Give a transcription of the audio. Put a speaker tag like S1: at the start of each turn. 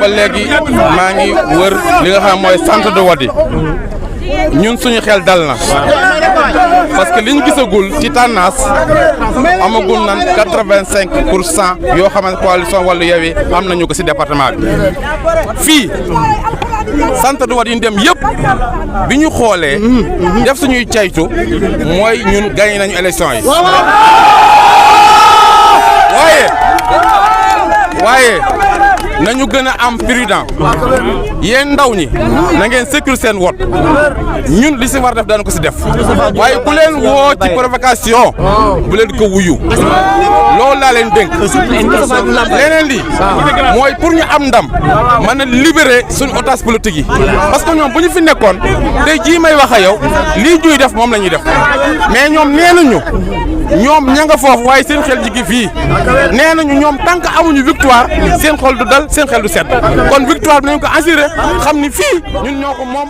S1: ba léegi maa ngi wër li nga xam mooy centre de vote yi ñun suñu xel dal na parce que liñ gisagul ci tendance amagul nan 85% yoo xamante coalition Wallu Yewwi am nañu ko ci département bi fii centre de vote yi ñu dem yëpp bi ñu xoolee def suñuy caytu mooy ñun gagné nañu élection yi waaye nañu gën a am prudent yéen ndaw ñi na ngeen sécuriser seen vote ñun li si war def daan ko si def waaye ku leen woo ci provocation bu leen ko wuyu loolu laa leen dénk leneen li mooy pour ñu am ndam mën a libérer suñu otage politique yi parce que ñoom bu ñu fi nekkoon tey jii may wax a yow lii ñuy def moom la ñuy def mais ñoom nee nañu ñoom ña nga foofu waaye seen xel jigi fii nee nañu ñoom tant que amuñu victoire seen xol du dal seen xel du set kon victoire bi nañu ko assuré xam ni fii ñun ñoo ko moom